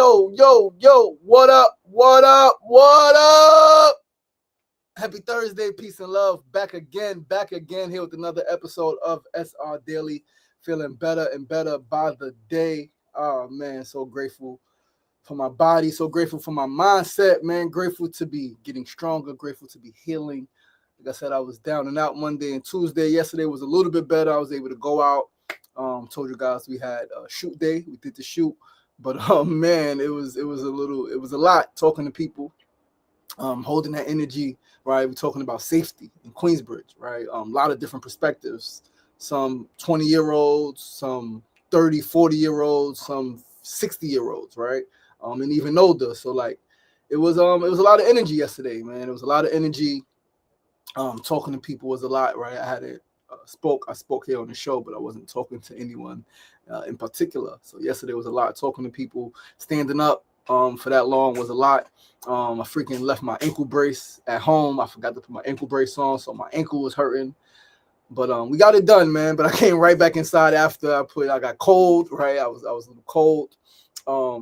Yo, what up? Happy Thursday, peace and love. Back again here with another episode of SRDaily. Feeling better and better by the day. Oh, man, so grateful for my body, so grateful for my mindset, man. Grateful to be getting stronger, grateful to be healing. Like I said, I was down and out Monday and Tuesday. Yesterday was a little bit better. I was able to go out. Told you guys we had a shoot day. We did the shoot. But man, it was a lot talking to people, holding that energy, right? We're talking about safety in Queensbridge, right? A lot of different perspectives, some 20-year-olds, some 30, 40-year-olds, some 60-year-olds, right? And even older. So like it was a lot of energy yesterday, man. It was a lot of energy. Talking to people was a lot, right? I spoke here on the show, but I wasn't talking to anyone in particular. So yesterday was a lot talking to people. Standing up for that long was a lot. I freaking left my ankle brace at home. I forgot to put my ankle brace on, so my ankle was hurting. But we got it done, man. But I came right back inside after I got cold, right? I was a little cold.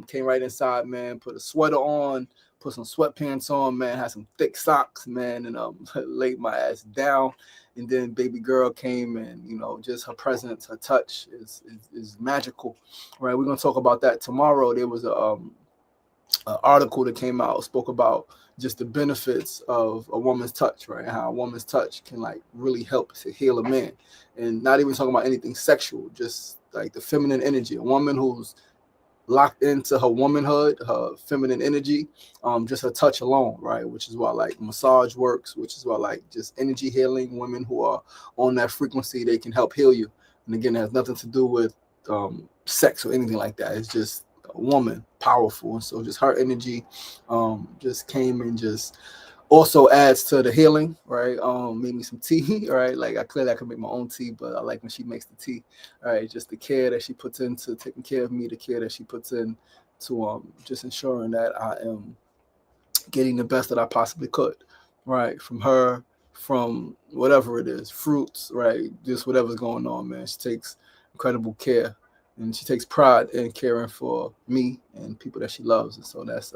Came right inside, man. Put a sweater on. Put some sweatpants on, man, had some thick socks, man, and laid my ass down. And then baby girl came, and, just her presence, her touch is magical, right? We're going to talk about that tomorrow. There was an article that came out, spoke about just the benefits of a woman's touch, right? How a woman's touch can, like, really help to heal a man. And not even talking about anything sexual, just, like, the feminine energy. A woman who's locked into her womanhood, her feminine energy, just her touch alone, right? Which is why like massage works, which is why like just energy healing, women who are on that frequency, they can help heal you. And again, it has nothing to do with sex or anything like that. It's just a woman, powerful. And so just her energy just came and just also adds to the healing, right? Made me some tea, right? Like I could make my own tea, but I like when she makes the tea, right? Just the care that she puts into taking care of me, the care that she puts in to just ensuring that I am getting the best that I possibly could, right? From her, from whatever it is, fruits, right? Just whatever's going on, man. She takes incredible care, and she takes pride in caring for me and people that she loves, and so that's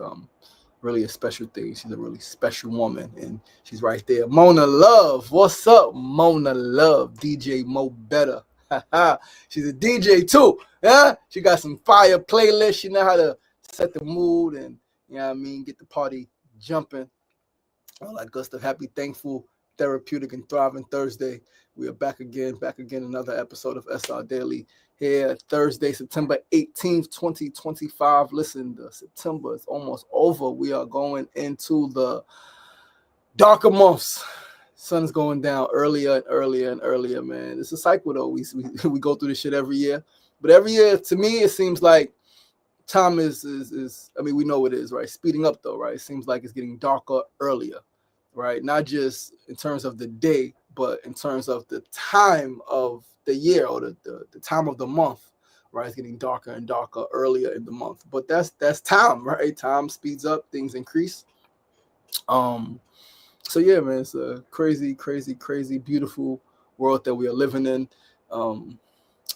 really a special thing. She's a really special woman, and she's right there. Mona Love, what's up, Mona Love? DJ Mo Better. She's a DJ too. Yeah, she got some fire playlists. She know how to set the mood and get the party jumping. All that good stuff. Happy, thankful, therapeutic, and thriving Thursday. We are back again. Another episode of SR Daily. Here, Thursday, September 18th, 2025. Listen, the September is almost over. We are going into the darker months. Sun's going down earlier and earlier, man. It's a cycle, though. We go through this shit every year. But every year, to me, it seems like time is I mean, we know it is, right? Speeding up, though, right? It seems like it's getting darker earlier, right? Not just in terms of the day, but in terms of the time of the year or the time of the month, right? It's getting darker and darker earlier in the month. But that's time, right? Time speeds up, things increase. So yeah, man, it's a crazy, beautiful world that we are living in.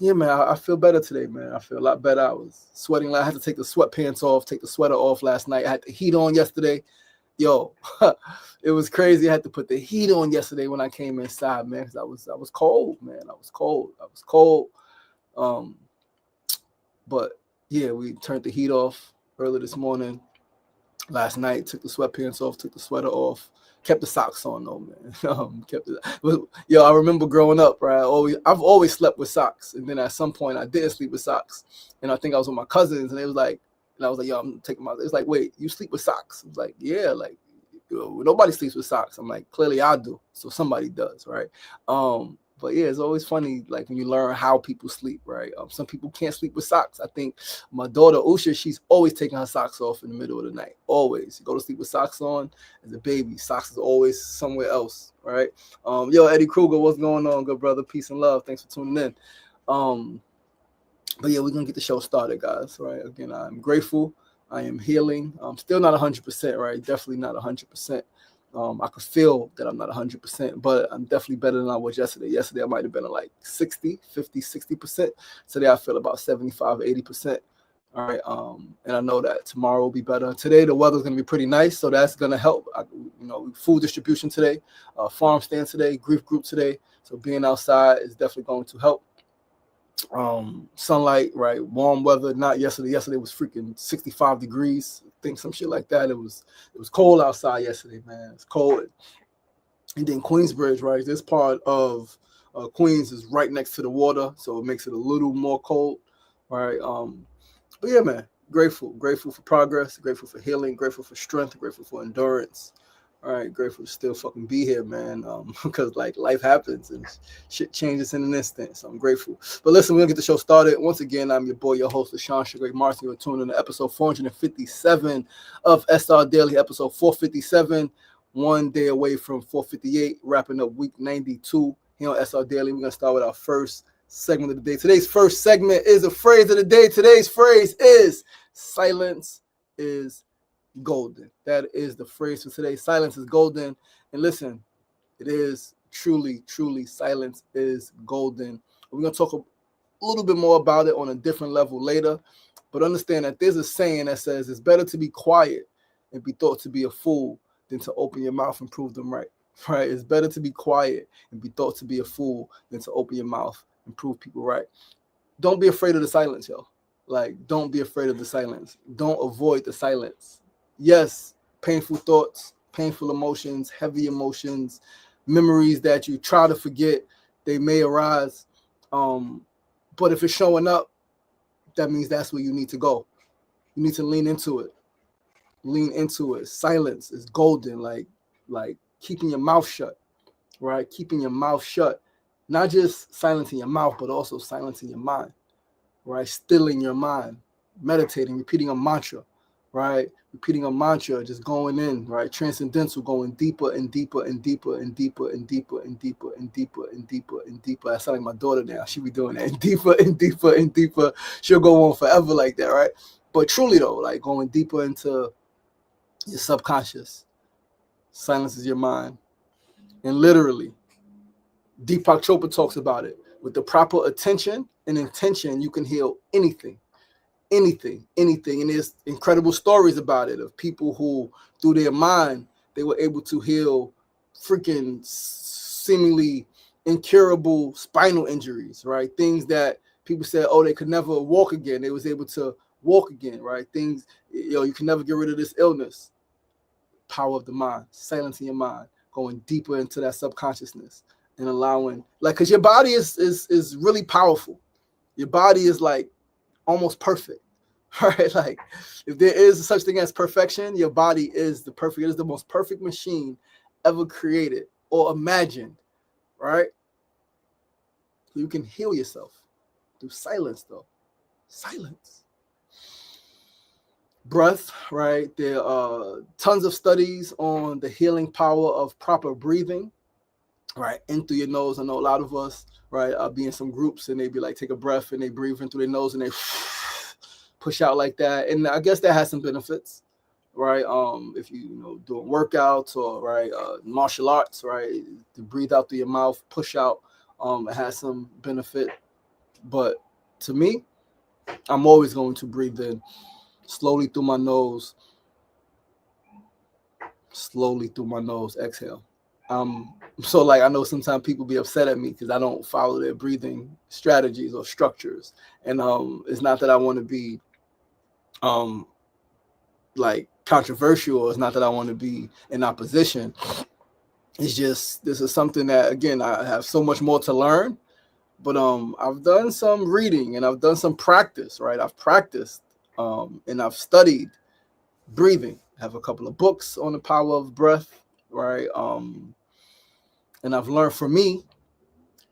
Yeah, man, I feel better today, man. I feel a lot better. I was sweating. I had to take the sweatpants off, take the sweater off last night. I had the heat on yesterday. Yo, it was crazy. I had to put the heat on yesterday when I came inside, man, because I was cold, man. I was cold. But yeah, we turned the heat off early this morning. Last night, took the sweatpants off, took the sweater off, kept the socks on though, man. Yo, I remember growing up, right? I've always slept with socks, and then at some point I didn't sleep with socks, and I think I was with my cousins, and it was like. And I was like, yo, I'm taking my. It's like, wait, you sleep with socks? I was like, yeah, like, nobody sleeps with socks. I'm like, clearly I do, so somebody does, right? But yeah, it's always funny, like when you learn how people sleep, right? Some people can't sleep with socks. I think my daughter Usha, she's always taking her socks off in the middle of the night. Always, you go to sleep with socks on. As a baby, socks is always somewhere else, right? Yo, Eddie Kruger, what's going on, good brother? Peace and love. Thanks for tuning in. But yeah, we're going to get the show started, guys, right? Again, I'm grateful. I am healing. I'm still not 100%, right? Definitely not 100%. I could feel that I'm not 100%, but I'm definitely better than I was yesterday. Yesterday, I might have been at like 60%. Today, I feel about 75, 80%. All right. And I know that tomorrow will be better. Today, the weather's going to be pretty nice, so that's going to help. Food distribution today, farm stand today, grief group today. So being outside is definitely going to help. Sunlight, right? Warm weather. Not yesterday. Yesterday was freaking 65 degrees. I think some shit like that. It was cold outside yesterday, man. It's cold. And then Queensbridge, right? This part of Queens is right next to the water, so it makes it a little more cold, right? But yeah, man, grateful for progress, grateful for healing, grateful for strength, grateful for endurance. All right, grateful to still fucking be here, man. Because like life happens and shit changes in an instant. So I'm grateful. But listen, we're gonna get the show started. Once again, I'm your boy, your host, LaShawn Sugar Marcy. You're tuned in to episode 457 of SR Daily, episode 457. 1 day away from 458, wrapping up week 92 here on SR Daily. We're gonna start with our first segment of the day. Today's first segment is a phrase of the day. Today's phrase is silence is golden. That is the phrase for today. Silence is golden. And listen, it is truly silence is golden. We're going to talk a little bit more about it on a different level later, but understand that there's a saying that says it's better to be quiet and be thought to be a fool than to open your mouth and prove them right. Right? It's better to be quiet and be thought to be a fool than to open your mouth and prove people right. Don't be afraid of the silence, yo. Like, don't be afraid of the silence. Don't avoid the silence. Yes, painful thoughts, painful emotions, heavy emotions, memories that you try to forget, they may arise. But if it's showing up, that means that's where you need to go. You need to lean into it. Lean into it. Silence is golden. Like keeping your mouth shut, right? Keeping your mouth shut. Not just silencing your mouth, but also silencing your mind, right? Stilling your mind, meditating, repeating a mantra, right? Repeating a mantra, just going in, right? Transcendental, going deeper and deeper and deeper and deeper and deeper and deeper and deeper and deeper and deeper. I sound like my daughter now. She be doing that. And deeper and deeper and deeper. She'll go on forever like that, right? But truly though, like going deeper into your subconscious, silences your mind. And literally, Deepak Chopra talks about it. With the proper attention and intention, you can heal anything. Anything. And there's incredible stories about it of people who, through their mind, they were able to heal freaking seemingly incurable spinal injuries, right? Things that people said, oh, they could never walk again. They was able to walk again, right? Things, you can never get rid of this illness. Power of the mind, silencing your mind, going deeper into that subconsciousness and allowing, like, because your body is really powerful. Your body is like almost perfect, right? Like, if there is such thing as perfection, your body is the perfect. It is the most perfect machine ever created or imagined, right? So you can heal yourself through silence, though. Silence. Breath, right? There are tons of studies on the healing power of proper breathing, right? In through your nose. I know a lot of us, right, be in some groups and they be like, take a breath and they breathe in through their nose and they push out like that. And I guess that has some benefits, right? If you doing workouts or right, martial arts, right, to breathe out through your mouth, push out, it has some benefit. But to me, I'm always going to breathe in slowly through my nose, exhale. So like, I know sometimes people be upset at me because I don't follow their breathing strategies or structures. And it's not that I want to be like controversial, or it's not that I want to be in opposition. It's just, this is something that, again, I have so much more to learn. But I've done some reading and I've done some practice, right? I've practiced and I've studied breathing. I have a couple of books on the power of breath, right? And I've learned from me,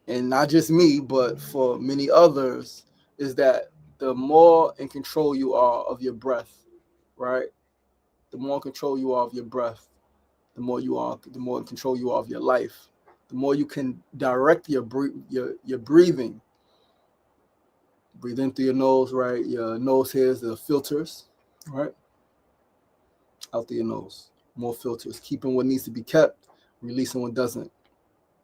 and not just me, but for many others, is that the more in control you are of your breath, right? The more in control you are of your breath, the more in control you are of your life. The more you can direct your breathing. Breathe in through your nose, right? Your nose here is the filters, right? Out through your nose, more filters. Keeping what needs to be kept, releasing what doesn't.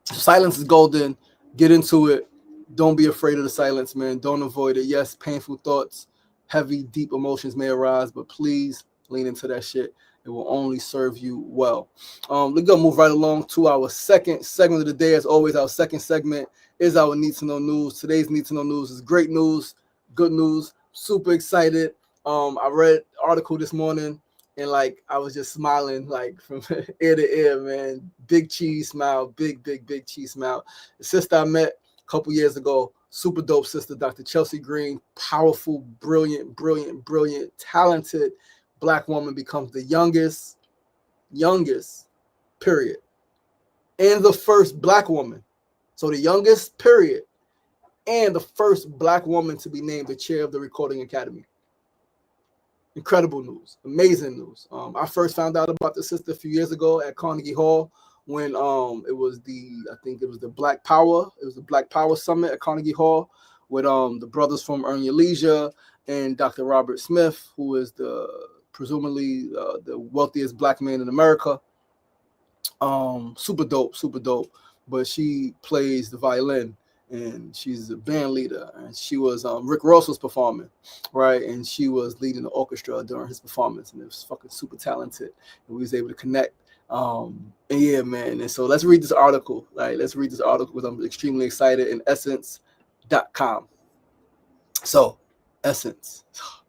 Silence is golden. Get into it. Don't be afraid of the silence, man. Don't avoid it. Yes, painful thoughts, heavy, deep emotions may arise, but please lean into that shit. It will only serve you well. We're gonna move right along to our second segment of the day. As always, our second segment is our Need to Know News. Today's Need to Know News is great news, good news. Super excited. I read an article this morning and like I was just smiling like from ear to ear, man. Big cheese smile, big cheese smile. The sister I met a couple years ago, super dope sister, Dr. Chelsea Green, powerful, brilliant, talented Black woman, becomes the youngest, period, and the first Black woman. So the youngest, period, and the first Black woman to be named the chair of the Recording Academy. Incredible news, amazing news. I first found out about the sister a few years ago at Carnegie Hall when it was the Black Power. It was the Black Power Summit at Carnegie Hall with the brothers from Earn Your Leisure and Dr. Robert Smith, who is presumably the wealthiest Black man in America. Super dope. But she plays the violin and she's a band leader, and she was Rick Ross was performing, right, and she was leading the orchestra during his performance, and it was fucking super talented, and we was able to connect. And yeah, man, and so let's read this article, right? Let's read this article because I'm extremely excited in essence.com. So Essence,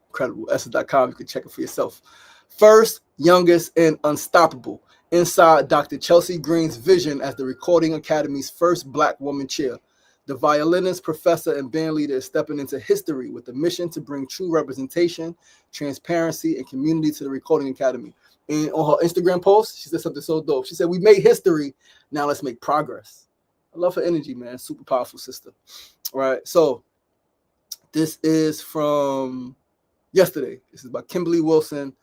incredible, essence.com, you can check it for yourself. First, youngest, and unstoppable. Inside Dr. Chelsea Green's vision as the Recording Academy's first Black woman chair, the violinist, professor, and band leader is stepping into history with the mission to bring true representation, transparency, and community to the Recording Academy. And on her Instagram post, she said something so dope. She said, "We made history, now let's make progress." I love her energy, man. Super powerful sister. All right, so this is from yesterday. This is by Kimberly Wilson,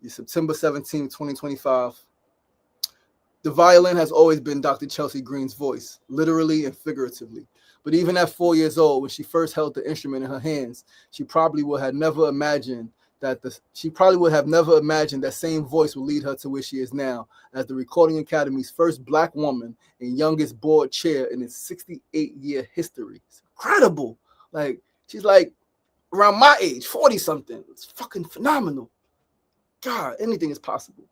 September 17, 2025. The violin has always been Dr. Chelsea Green's voice, literally and figuratively. But even at 4 years old, when she first held the instrument in her hands, she probably would have never imagined that same voice would lead her to where she is now, as the Recording Academy's first Black woman and youngest board chair in its 68-year history. It's incredible. Like, she's like around my age, 40-something. It's fucking phenomenal. God, anything is possible.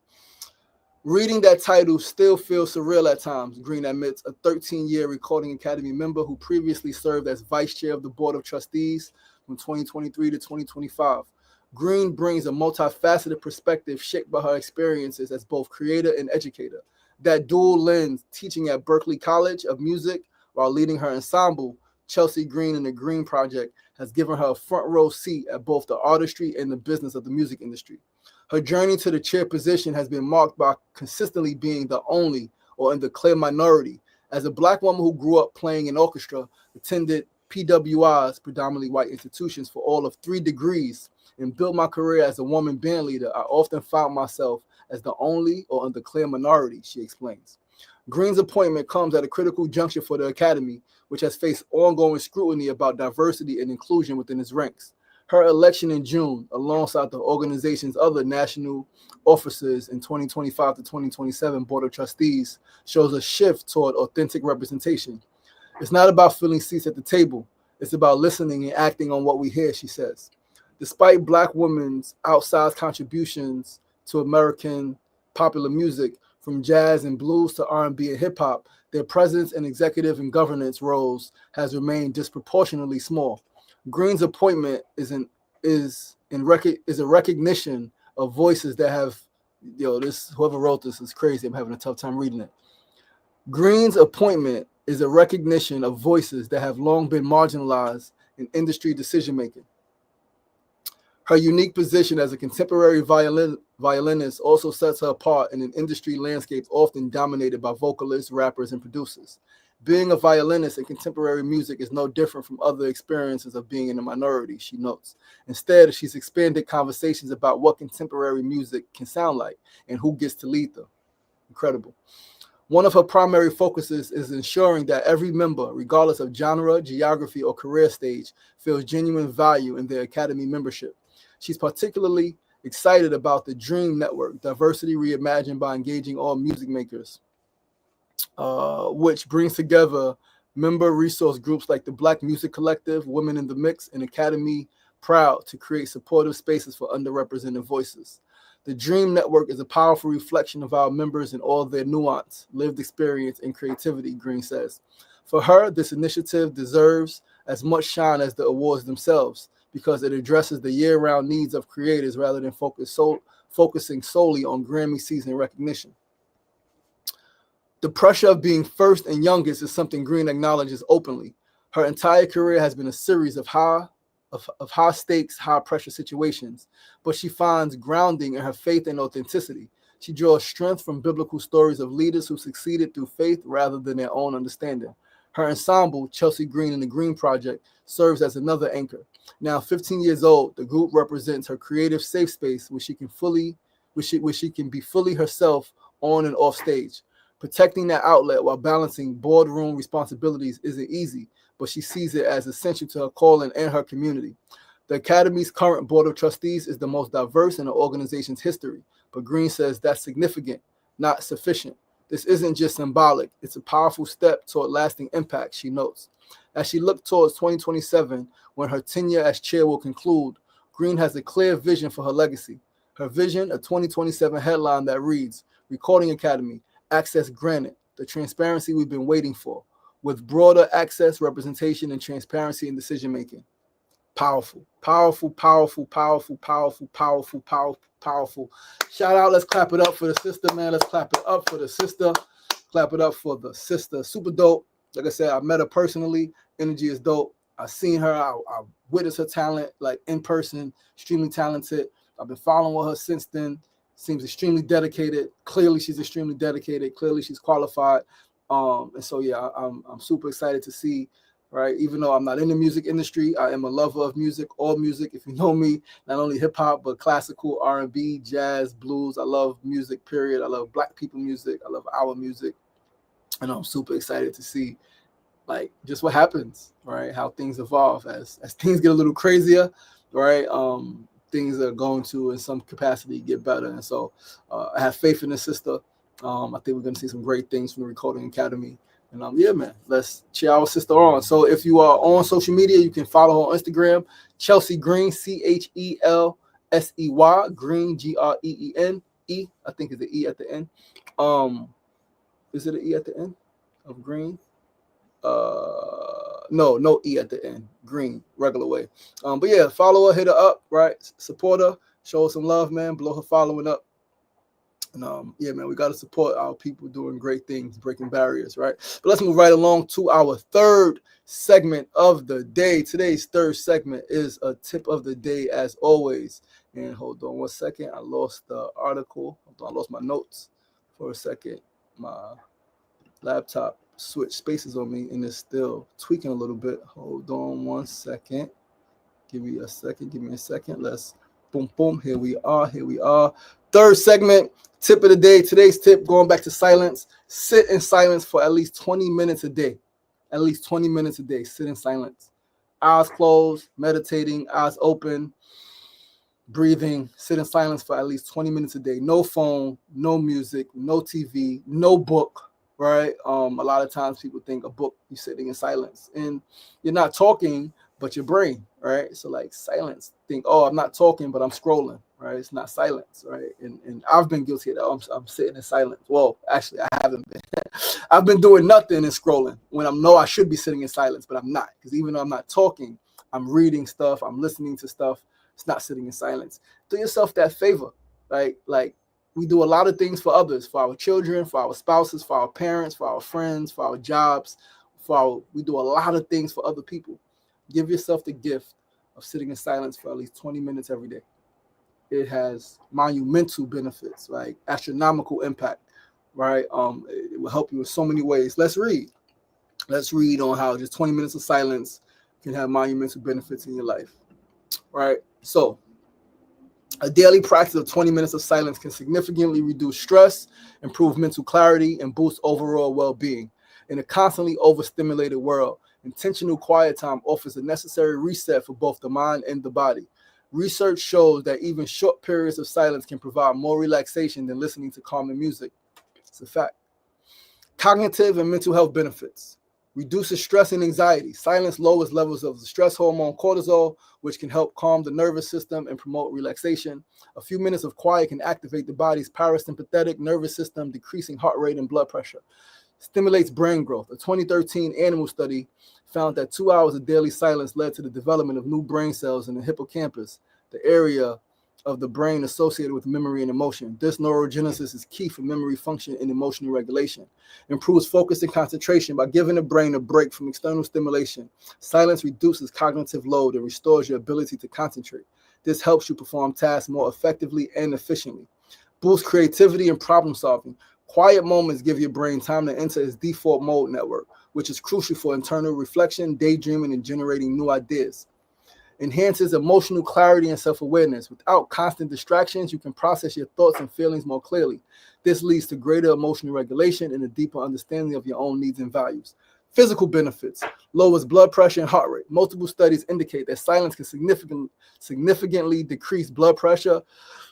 Reading that title still feels surreal at times, Green admits, a 13-year Recording Academy member who previously served as vice chair of the Board of Trustees from 2023 to 2025. Green brings a multifaceted perspective shaped by her experiences as both creator and educator. That dual lens, teaching at Berklee College of Music while leading her ensemble, Chelsea Green and the Green Project, has given her a front row seat at both the artistry and the business of the music industry. Her journey to the chair position has been marked by consistently being the only or in the clear minority. As a Black woman who grew up playing in orchestra, attended PWIs, predominantly white institutions, for all of 3 degrees, and built my career as a woman band leader, I often found myself as the only or in the clear minority, she explains. Green's appointment comes at a critical juncture for the Academy, which has faced ongoing scrutiny about diversity and inclusion within its ranks. Her election in June, alongside the organization's other national officers in 2025 to 2027 Board of Trustees, shows a shift toward authentic representation. It's not about filling seats at the table. It's about listening and acting on what we hear, she says. Despite Black women's outsized contributions to American popular music, from jazz and blues to R&B and hip-hop, their presence in executive and governance roles has remained disproportionately small. Green's appointment is a recognition of voices that have, whoever wrote this is crazy. I'm having a tough time reading it. Green's appointment is a recognition of voices that have long been marginalized in industry decision-making. Her unique position as a contemporary violinist also sets her apart in an industry landscape often dominated by vocalists, rappers, and producers. Being a violinist in contemporary music is no different from other experiences of being in a minority, she notes. Instead, she's expanded conversations about what contemporary music can sound like and who gets to lead them. Incredible. One of her primary focuses is ensuring that every member, regardless of genre, geography, or career stage, feels genuine value in their Academy membership. She's particularly excited about the Dream Network, Diversity Reimagined by Engaging All Music Makers, which brings together member resource groups like the Black Music Collective, Women in the Mix, and Academy proud to create supportive spaces for underrepresented voices. The Dream Network is a powerful reflection of our members and all their nuance, lived experience, and creativity, Green says. For her, this initiative deserves as much shine as the awards themselves because it addresses the year-round needs of creators rather than focusing solely on Grammy season recognition. The pressure of being first and youngest is something Green acknowledges openly. Her entire career has been a series of high stakes, high pressure situations, but she finds grounding in her faith and authenticity. She draws strength from biblical stories of leaders who succeeded through faith rather than their own understanding. Her ensemble, Chelsea Green and the Green Project, serves as another anchor. Now 15 years old, the group represents her creative safe space where she can be fully herself on and off stage. Protecting that outlet while balancing boardroom responsibilities isn't easy, but she sees it as essential to her calling and her community. The Academy's current board of trustees is the most diverse in the organization's history, but Green says that's significant, not sufficient. This isn't just symbolic, it's a powerful step toward lasting impact, she notes. As she looks towards 2027, when her tenure as chair will conclude, Green has a clear vision for her legacy. Her vision, a 2027 headline that reads, Recording Academy, access granted, the transparency we've been waiting for, with broader access, representation, and transparency in decision-making. Powerful, powerful, powerful, powerful, powerful, powerful, powerful, powerful. Shout out, let's clap it up for the sister, man. Let's clap it up for the sister. Clap it up for the sister. Super dope. Like I said, I met her personally. Energy is dope. I've seen her. I witnessed her talent, like in person, extremely talented. I've been following her since then. Seems extremely dedicated. Clearly, she's extremely dedicated. Clearly, she's qualified. And so, yeah, I'm super excited to see, right? Even though I'm not in the music industry, I am a lover of music, all music. If you know me, not only hip hop, but classical, R&B, jazz, blues. I love music, period. I love Black people music. I love our music. And I'm super excited to see, like, just what happens, right? How things evolve as things get a little crazier, right? Things are going to, in some capacity, get better. And so I have faith in the sister. I think we're going to see some great things from the Recording Academy. And yeah, man, let's cheer our sister on. So if you are on social media, you can follow her on Instagram, Chelsea Green, Chelsey, Green, Green. I think it's the E at the end. Is it an E at the end of Green? No E at the end. Green, regular way. But yeah, follow her, hit her up, right? Support her, show her some love, man. Blow her following up. And yeah, man, we got to support our people doing great things, breaking barriers, right? But let's move right along to our third segment of the day. Today's third segment is a tip of the day, as always. And hold on one second. I lost the article. Hold on, I lost my notes for a second. My laptop switch spaces on me and it's still tweaking a little bit. Hold on one second. Give me a second. Let's boom. Here we are. Third segment, tip of the day. Today's tip, going back to silence. Sit in silence for at least 20 minutes a day. At least 20 minutes a day. Sit in silence. Eyes closed, meditating, eyes open, breathing. Sit in silence for at least 20 minutes a day. No phone, no music, no TV, no book. Right? A lot of times people think a book, you're sitting in silence and you're not talking, but your brain, right? So like silence, think, oh, I'm not talking, but I'm scrolling, right? It's not silence, right? And I've been guilty of that. I'm sitting in silence. Well, actually, I haven't been. I've been doing nothing and scrolling when I should be sitting in silence, but I'm not. Because even though I'm not talking, I'm reading stuff, I'm listening to stuff. It's not sitting in silence. Do yourself that favor, right? Like, we do a lot of things for others, for our children, for our spouses, for our parents, for our friends, for our jobs. We do a lot of things for other people. Give yourself the gift of sitting in silence for at least 20 minutes every day. It has monumental benefits, like astronomical impact, right? It will help you in so many ways. Let's read on how just 20 minutes of silence can have monumental benefits in your life, right? So, a daily practice of 20 minutes of silence can significantly reduce stress, improve mental clarity, and boost overall well-being. In a constantly overstimulated world, intentional quiet time offers a necessary reset for both the mind and the body. Research shows that even short periods of silence can provide more relaxation than listening to calming music. It's a fact. Cognitive and mental health benefits. Reduces stress and anxiety. Silence lowers levels of the stress hormone cortisol, which can help calm the nervous system and promote relaxation. A few minutes of quiet can activate the body's parasympathetic nervous system, decreasing heart rate and blood pressure. Stimulates brain growth. A 2013 animal study found that 2 hours of daily silence led to the development of new brain cells in the hippocampus, the area of the brain associated with memory and emotion. This neurogenesis is key for memory function and emotional regulation. Improves focus and concentration by giving the brain a break from external stimulation. Silence reduces cognitive load and restores your ability to concentrate. This helps you perform tasks more effectively and efficiently. Boosts creativity and problem solving. Quiet moments give your brain time to enter its default mode network, which is crucial for internal reflection, daydreaming, and generating new ideas. Enhances emotional clarity and self-awareness. Without constant distractions, you can process your thoughts and feelings more clearly. This leads to greater emotional regulation and a deeper understanding of your own needs and values. Physical benefits. Lowers blood pressure and heart rate. Multiple studies indicate that silence can significantly decrease blood pressure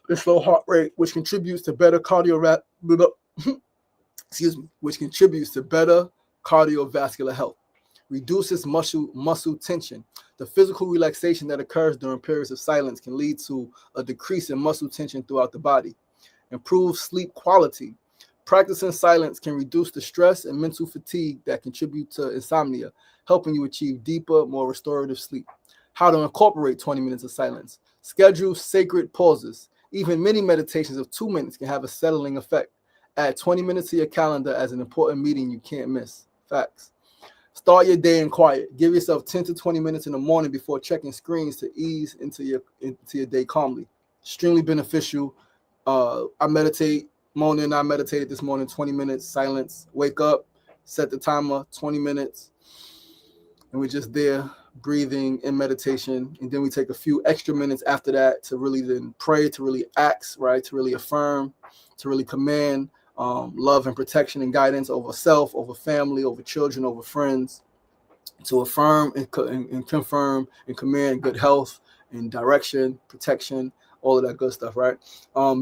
and slow heart rate, which contributes to better cardiovascular health. Reduces muscle tension. The physical relaxation that occurs during periods of silence can lead to a decrease in muscle tension throughout the body. Improves sleep quality. Practicing silence can reduce the stress and mental fatigue that contribute to insomnia, helping you achieve deeper, more restorative sleep. How to incorporate 20 minutes of silence. Schedule sacred pauses. Even mini meditations of 2 minutes can have a settling effect. Add 20 minutes to your calendar as an important meeting you can't miss. Facts. Start your day in quiet. Give yourself 10 to 20 minutes in the morning before checking screens to ease into your day calmly. Extremely beneficial. I meditate. Mona and I meditated this morning, 20 minutes, silence. Wake up, set the timer, 20 minutes. And we're just there, breathing in meditation. And then we take a few extra minutes after that to really then pray, to really ask, right? To really affirm, to really command love and protection and guidance over self, over family, over children, over friends, to affirm and confirm and command good health and direction, protection, all of that good stuff, right?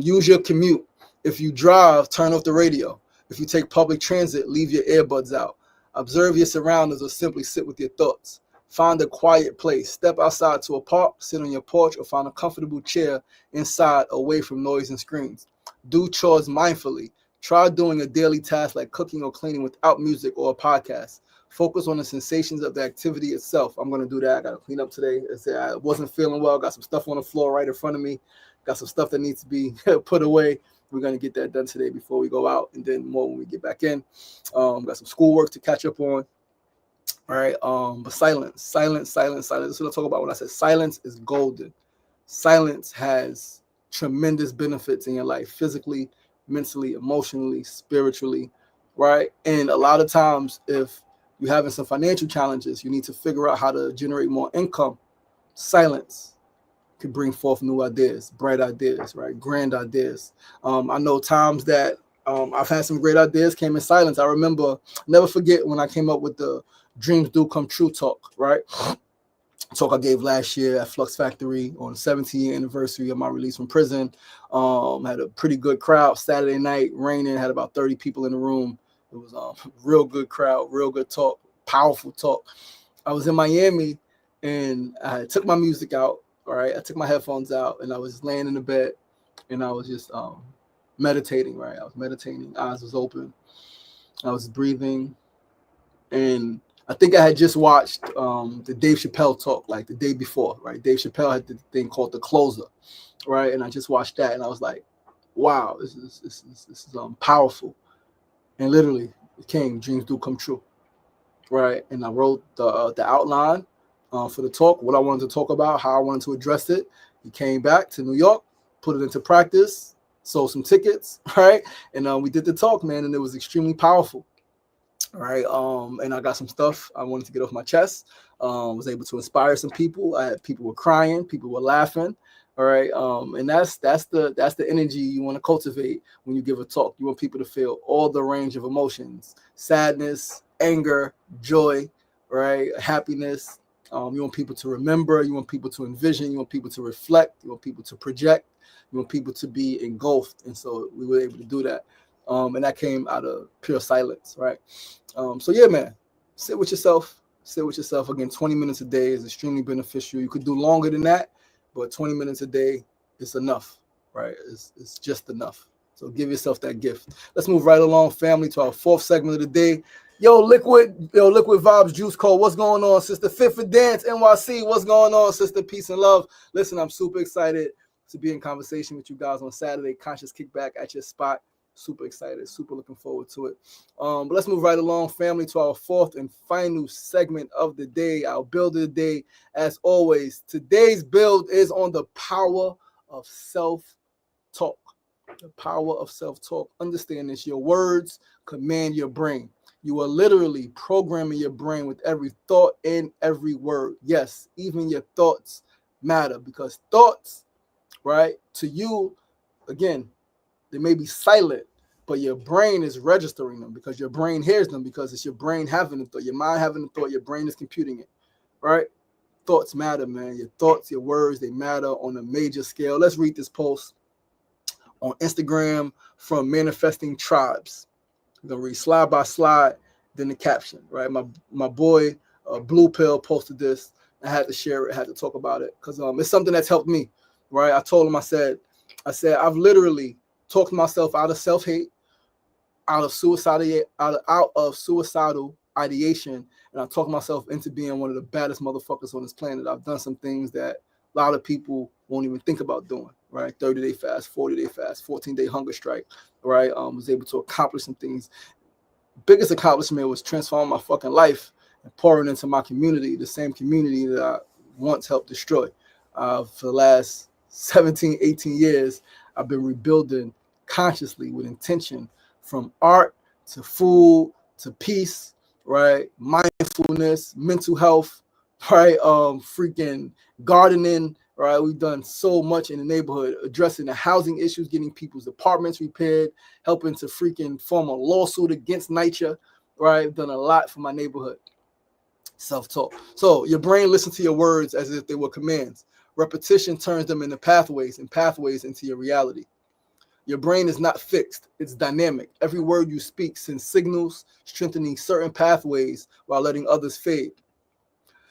Use your commute. If you drive, turn off the radio. If you take public transit, leave your earbuds out. Observe your surroundings or simply sit with your thoughts. Find a quiet place. Step outside to a park, sit on your porch, or find a comfortable chair inside away from noise and screens. Do chores mindfully. Try doing a daily task like cooking or cleaning without music or a podcast. Focus on the sensations of the activity itself. I'm going to do that. I got to clean up today. I wasn't feeling well. Got some stuff on the floor right in front of me. Got some stuff that needs to be put away. We're going to get that done today before we go out, and then more when we get back in. Got some schoolwork to catch up on. All right. But silence. That's what I talk about when I said silence is golden. Silence has tremendous benefits in your life, physically, mentally, emotionally, spiritually, right? And a lot of times, if you're having some financial challenges, you need to figure out how to generate more income. Silence could bring forth new ideas, bright ideas, right? Grand ideas. I know times that I've had some great ideas came in silence. I remember, never forget when I came up with the Dreams Do Come True talk, right? Talk I gave last year at Flux Factory on the 17th anniversary of my release from prison. Had a pretty good crowd. Saturday night, raining, had about 30 people in the room. It was a real good crowd, real good talk, powerful talk. I was in Miami and I took my music out, all right? I took my headphones out and I was laying in the bed and I was just meditating, right? I was meditating, eyes was open. I was breathing, and I think I had just watched the Dave Chappelle talk like the day before, right? Dave Chappelle had the thing called The Closer, right? And I just watched that and I was like, wow, this is powerful. And literally it came, dreams do come true, right? And I wrote the outline for the talk, what I wanted to talk about, how I wanted to address it. He came back to New York, put it into practice, sold some tickets, right? And we did the talk, man, and it was extremely powerful. All right. And I got some stuff I wanted to get off my chest. Was able to inspire some people. People were crying, people were laughing. All right. And that's the energy you want to cultivate when you give a talk. You want people to feel all the range of emotions: sadness, anger, joy, right? Happiness. You want people to remember, you want people to envision, you want people to reflect, you want people to project, you want people to be engulfed. And so we were able to do that. And that came out of pure silence, right? So yeah, man, Sit with yourself. Sit with yourself. Again, 20 minutes a day is extremely beneficial. You could do longer than that, but 20 minutes a day is enough, right? It's just enough. So give yourself that gift. Let's move right along, family, to our fourth segment of the day. Liquid Vibes Juice Code. What's going on, sister? Fit for Dance, NYC. What's going on, sister? Peace and love. Listen, I'm super excited to be in conversation with you guys on Saturday. Conscious Kickback at your spot. Super excited, super looking forward to it. But let's move right along, family, to our fourth and final segment of the day, our build of the day. As always, today's build is on the power of self-talk. The power of self-talk. Understand this, your words command your brain. You are literally programming your brain with every thought and every word. Yes, even your thoughts matter, because thoughts, right, to you, again, they may be silent, but your brain is registering them because your brain hears them, because it's your brain having the thought, your mind having the thought, your brain is computing it, right? Thoughts matter, man. Your thoughts, your words, they matter on a major scale. Let's read this post on Instagram from Manifesting Tribes. I'm going to read slide by slide, then the caption, right? My boy, Blue Pill, posted this. I had to share it, I had to talk about it, because it's something that's helped me, right? I told him, I said, I've literally talked myself out of self-hate, out of suicidal ideation, and I talked myself into being one of the baddest motherfuckers on this planet. I've done some things that a lot of people won't even think about doing, right? 30-day fast, 40-day fast, 14-day hunger strike, right? Was able to accomplish some things. Biggest accomplishment was transforming my fucking life and pouring into my community, the same community that I once helped destroy. For the last 17, 18 years, I've been rebuilding consciously with intention, from art to food to peace, right? Mindfulness, mental health, right? Freaking gardening, right? We've done so much in the neighborhood, addressing the housing issues, getting people's apartments repaired, helping to freaking form a lawsuit against NYCHA, right? Done a lot for my neighborhood. Self-talk. So your brain listens to your words as if they were commands. Repetition turns them into pathways, and pathways into your reality. Your brain is not fixed, it's dynamic. Every word you speak sends signals, strengthening certain pathways while letting others fade.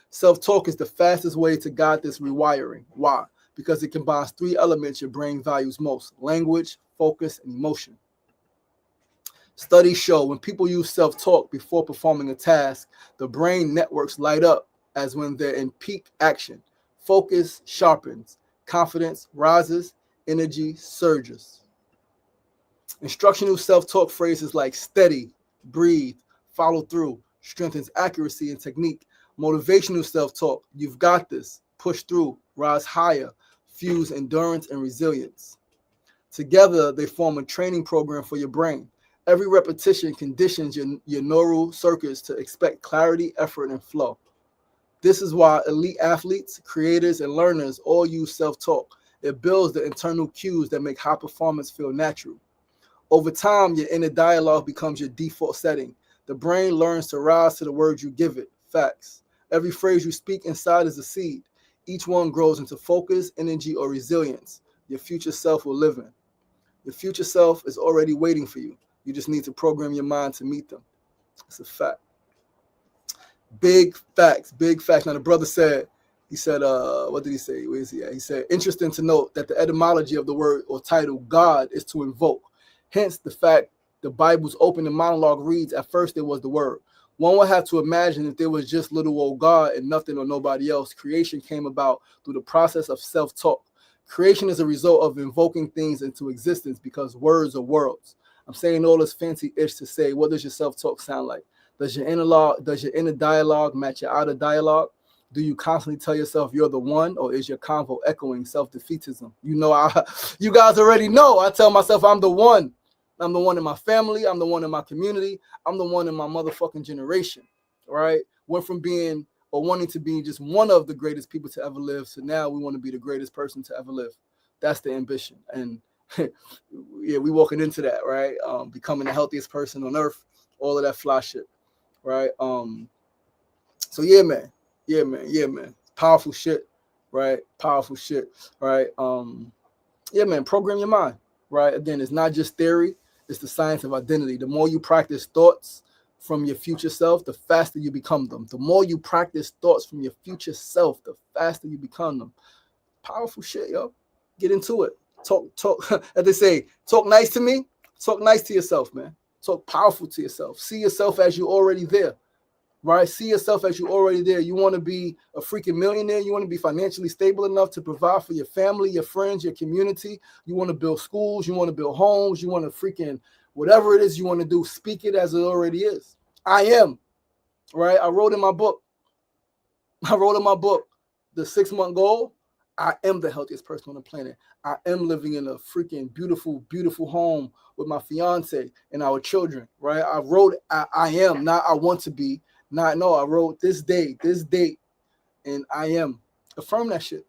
Self-talk is the fastest way to guide this rewiring. Why? Because it combines three elements your brain values most: language, focus, and emotion. Studies show when people use self-talk before performing a task, the brain networks light up as when they're in peak action. Focus sharpens, confidence rises, energy surges. Instructional self-talk phrases like steady, breathe, follow through strengthens accuracy and technique. Motivational self-talk, you've got this, push through, rise higher, fuse endurance and resilience. Together, they form a training program for your brain. Every repetition conditions your neural circuits to expect clarity, effort, and flow. This is why elite athletes, creators, and learners all use self-talk. It builds the internal cues that make high performance feel natural. Over time, your inner dialogue becomes your default setting. The brain learns to rise to the words you give it. Facts. Every phrase you speak inside is a seed. Each one grows into focus, energy, or resilience your future self will live in. Your future self is already waiting for you. You just need to program your mind to meet them. It's a fact. Big facts, big facts. Now, the brother said, what did he say? Where is he at? He said, interesting to note that the etymology of the word or title God is to invoke. Hence, the fact the Bible's opening monologue reads, at first there was the word. One would have to imagine if there was just little old God and nothing or nobody else. Creation came about through the process of self-talk. Creation is a result of invoking things into existence because words are worlds. I'm saying all this fancy-ish to say, what does your self-talk sound like? Does your inner dialogue match your outer dialogue? Do you constantly tell yourself you're the one, or is your convo echoing self-defeatism? You guys already know. I tell myself I'm the one. I'm the one in my family. I'm the one in my community. I'm the one in my motherfucking generation, right? Went from being or wanting to be just one of the greatest people to ever live, so now we want to be the greatest person to ever live. That's the ambition. And yeah, we walking into that, right? Becoming the healthiest person on earth, all of that fly shit, right? So yeah, man. Powerful shit, right? Powerful shit, right? Yeah, man, program your mind, right? Again, it's not just theory, it's the science of identity. The more you practice thoughts, from your future self, the faster you become them. The more you practice thoughts from your future self, the faster you become them. Powerful shit, yo. Get into it. Talk, as they say, talk nice to me, talk nice to yourself, man. Talk powerful to yourself. See yourself as you're already there, right? See yourself as you're already there. You want to be a freaking millionaire. You want to be financially stable enough to provide for your family, your friends, your community. You want to build schools. You want to build homes. You want to freaking, whatever it is you want to do, speak it as it already is. I am, right? I wrote in my book, the 6-month goal. I am the healthiest person on the planet. I am living in a freaking beautiful, beautiful home with my fiance and our children, right? I wrote, I am, not I want to be, not, no, I wrote this date, and I am. Affirm that shit.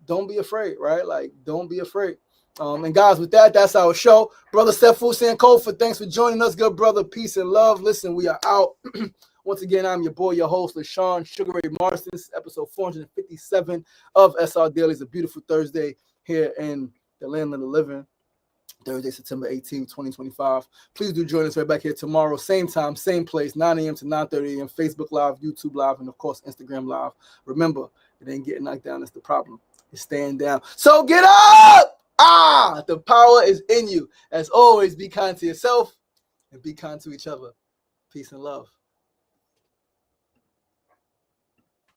Don't be afraid, right? Like, don't be afraid. And guys, with that, that's our show. Brother Sefu Sankofa, thanks for joining us, good brother. Peace and love. Listen, we are out. Once again, I'm your boy, your host, LaShawn Sugar Ray Marston. This is episode 457 of SR Daily. It's a beautiful Thursday here in the land of the living. Thursday, September 18th, 2025. Please do join us right back here tomorrow. Same time, same place, 9 a.m. to 9:30 a.m. Facebook Live, YouTube Live, and, of course, Instagram Live. Remember, it ain't getting knocked down. That's the problem. It's staying down. So get up! The power is in you. As always, be kind to yourself and be kind to each other. Peace and love.